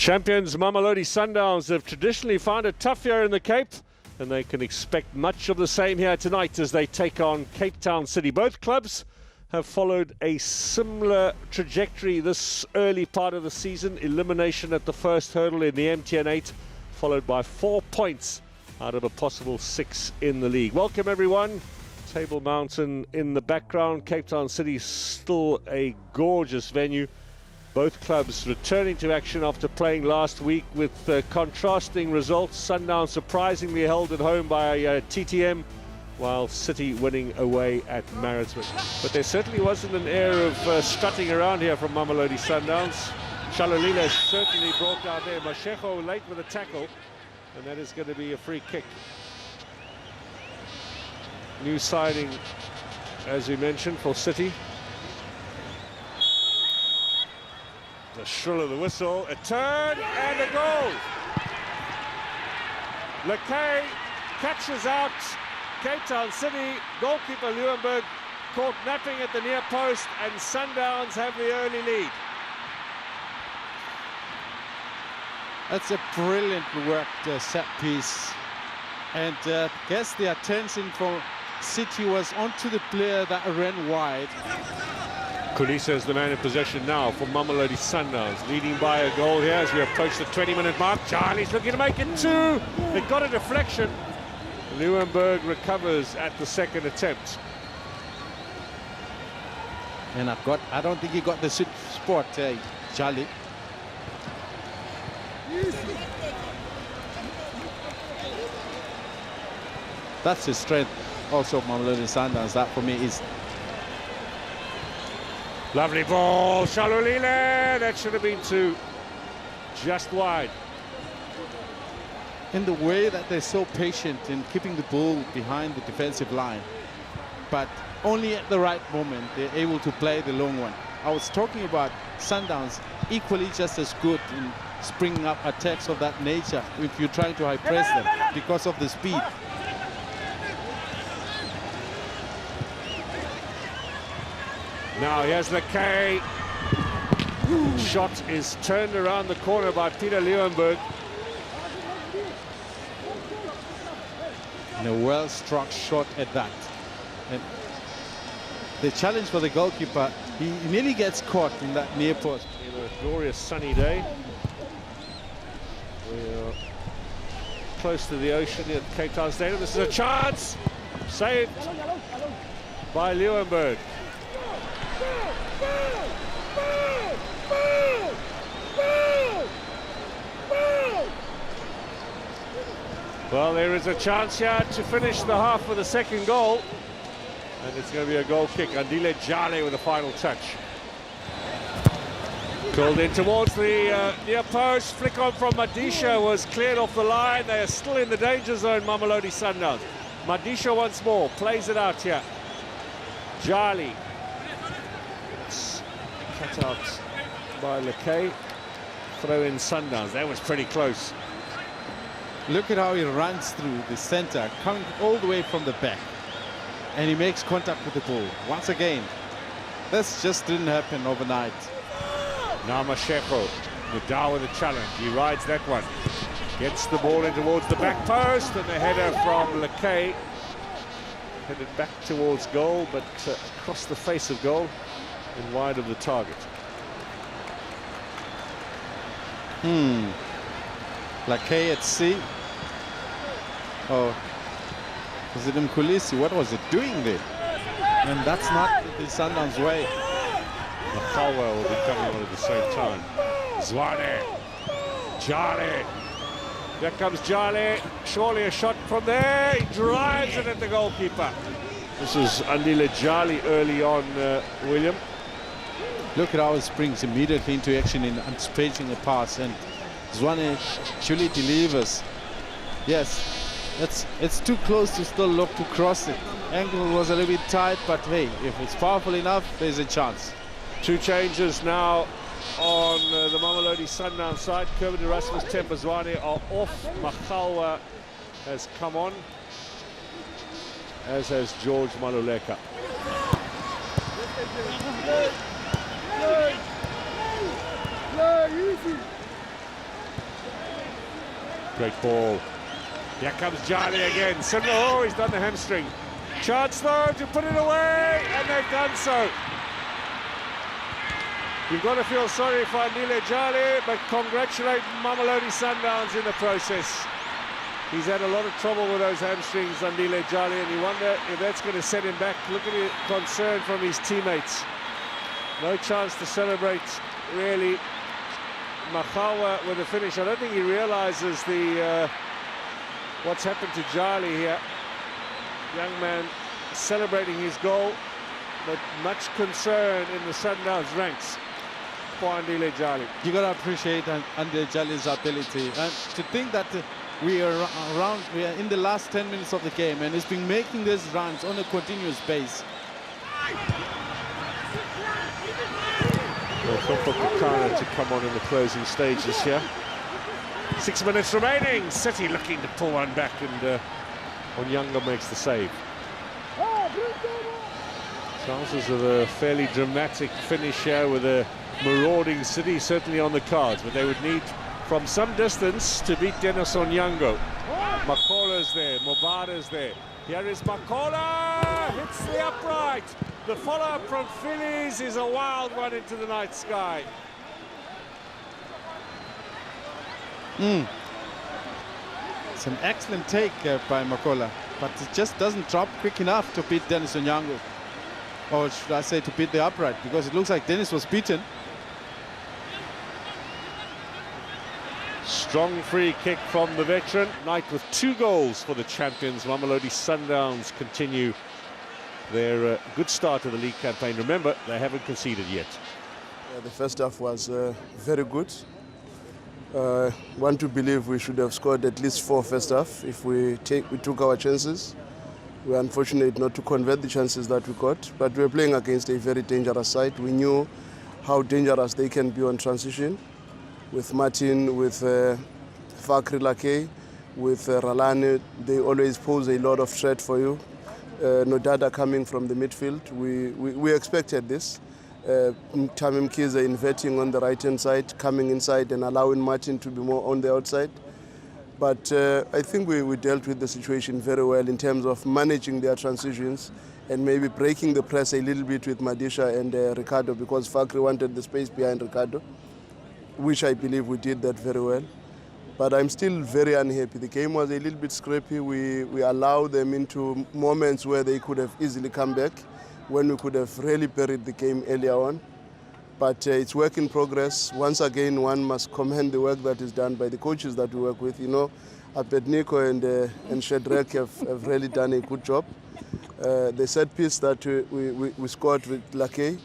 Champions Mamelodi Sundowns have traditionally found it tough here in the Cape, and they can expect much of the same here tonight as they take on Cape Town City. Both clubs have followed a similar trajectory this early part of the season. Elimination at the first hurdle in the MTN 8, followed by 4 points out of a possible 6 in the league. Welcome everyone. Table Mountain in the background. Cape Town City still a gorgeous venue. Both clubs returning to action after playing last week with contrasting results. Sundowns surprisingly held at home by TTM, while City winning away at Maritzburg. But there certainly wasn't an air of strutting around here from Mamelodi Sundowns. Shalolile certainly brought down there. Mashego late with a tackle, and that is going to be a free kick. New signing, as we mentioned, for City. The shrill of the whistle, a turn and a goal. Lekay catches out Cape Town City. Goalkeeper Leeuwenburg caught napping at the near post, and Sundowns have the early lead. That's a brilliant worked set piece. And guess the attention from City was onto the player that ran wide. Kulisa is the man in possession now for Mamelodi Sundowns, leading by a goal here as we approach the 20-minute mark. Charlie's looking to make it 2. They got a deflection. Leeuwenburg recovers at the second attempt. And I don't think he got the sweet spot, Charlie. That's his strength also, Mamelodi Sundowns. That for me is... Lovely ball, Shalolile. That should have been 2, just wide. In the way that they're so patient in keeping the ball behind the defensive line, but only at the right moment they're able to play the long one. I was talking about Sundowns equally just as good in springing up attacks of that nature if you're trying to high press them because of the speed. Now here's Lekay. Shot is turned around the corner by Peter Leeuwenburg. And a well-struck shot at that. And the challenge for the goalkeeper, he nearly gets caught in that near post. In a glorious sunny day. We are close to the ocean at Cape Town Stadium. This is a chance. Saved by Leeuwenburg. Well, there is a chance here to finish the half with the second goal, and it's going to be a goal kick. Andile Jale with the final touch. Called in towards the near post. Flick on from Madisha was cleared off the line. They are still in the danger zone, Mamelodi Sundowns. Madisha once more plays it out here. Jale. It's cut out by Lekay. Throw in Sundowns. That was pretty close. Look at how he runs through the center, coming all the way from the back. And he makes contact with the ball. Once again, this just didn't happen overnight. Now Mashego, Nadal with a challenge. He rides that one. Gets the ball in towards the back post, and the header from Lekay. Headed back towards goal, but across the face of goal and wide of the target. Lekay at sea. Oh, was it Mkulisi? What was it doing there? And that's not the Sundowns way. Mahalwa will be coming on at the same time. Zwane. Jale. Here comes Jale. Surely a shot from there. He drives it at the goalkeeper. This is Andile Jale early on, William. Look at how he springs immediately into action in anticipating a pass, and Zwane surely delivers. Yes, it's too close to still look to cross it. Angle was a little bit tight, but hey, if it's powerful enough, there's a chance. 2 changes now on the Mamelodi Sundowns side. Kerwin Erasmus, Temba Zwane are off. Mahalwa has come on, as has George Maluleka. Great ball. Here comes Jali again. Oh, he's done the hamstring. Chance though to put it away, and they've done so. You've got to feel sorry for Andile Jali, but congratulate Mamelodi Sundowns in the process. He's had a lot of trouble with those hamstrings, Andile Jali, and you wonder if that's going to set him back. Look at the concern from his teammates. No chance to celebrate, really. Machawa with the finish. I don't think he realises the what's happened to Jali here. Young man celebrating his goal, but much concern in the Sundowns ranks for Andile Jali. You got to appreciate Andile Jali's ability, and to think that we are in the last 10 minutes of the game, and he's been making these runs on a continuous base. Well, for Bukana to come on in the closing stages here. 6 minutes remaining. City looking to pull one back, and Onyanga makes the save. Chances of a fairly dramatic finish here with a marauding City certainly on the cards, but they would need from some distance to beat Dennis Onyango. Makola's there, Mobada's there. Here is Makola, hits the upright. The follow-up from Phillies is a wild one into the night sky. It's an excellent take by Makola, but it just doesn't drop quick enough to beat Dennis Onyango. Or should I say to beat the upright, because it looks like Dennis was beaten. Strong free kick from the veteran. Night with 2 goals for the champions. Mamelodi Sundowns continue their good start of the league campaign. Remember, they haven't conceded yet. The first half was very good. Want to believe we should have scored at least 4 first half if we took our chances. We were unfortunate not to convert the chances that we got, but we were playing against a very dangerous side. We knew how dangerous they can be on transition. With Martin, with Fakri Lake, with Ralane, they always pose a lot of threat for you. Nodada coming from the midfield, we expected this. Tamim Kiza inverting on the right-hand side, coming inside and allowing Martin to be more on the outside. But I think we dealt with the situation very well in terms of managing their transitions and maybe breaking the press a little bit with Madisha and Ricardo, because Fakri wanted the space behind Ricardo, which I believe we did that very well. But I'm still very unhappy. The game was a little bit scrappy. We allowed them into moments where they could have easily come back, when we could have really buried the game earlier on. But it's work in progress. Once again, one must commend the work that is done by the coaches that we work with. You know, Abednego and Shedrack have really done a good job. The set piece that we scored with Lake,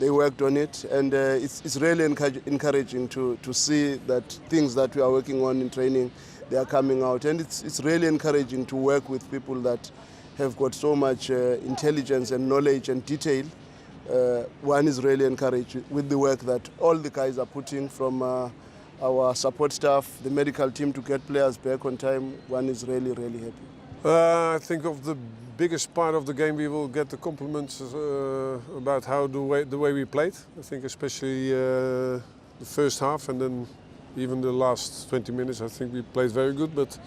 they worked on it, and it's really encouraging to see that things that we are working on in training, they are coming out. And it's really encouraging to work with people that have got so much intelligence and knowledge and detail. One is really encouraged with the work that all the guys are putting, from our support staff, the medical team, to get players back on time. One is really, really happy. I think of the biggest part of the game we will get the compliments about how the way we played. I think especially the first half, and then even the last 20 minutes I think we played very good, but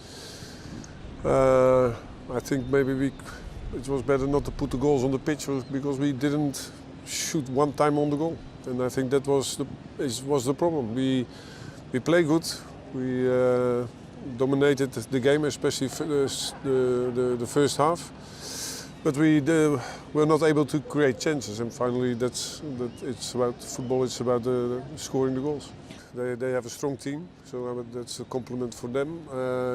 I think maybe it was better not to put the goals on the pitch, because we didn't shoot one time on the goal, and I think that was the problem. We played good. We dominated the game, especially the first half, but we were not able to create chances. And finally, it's about football. It's about scoring the goals. They have a strong team, so that's a compliment for them.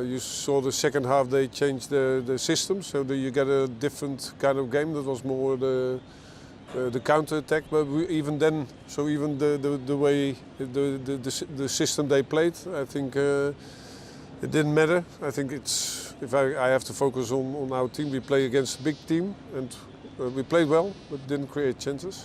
You saw the second half they changed the system, so that you get a different kind of game that was more the counter attack. But even then, so even the way the system they played, I think it didn't matter. I think if I have to focus on our team, we play against a big team, and we played well but didn't create chances.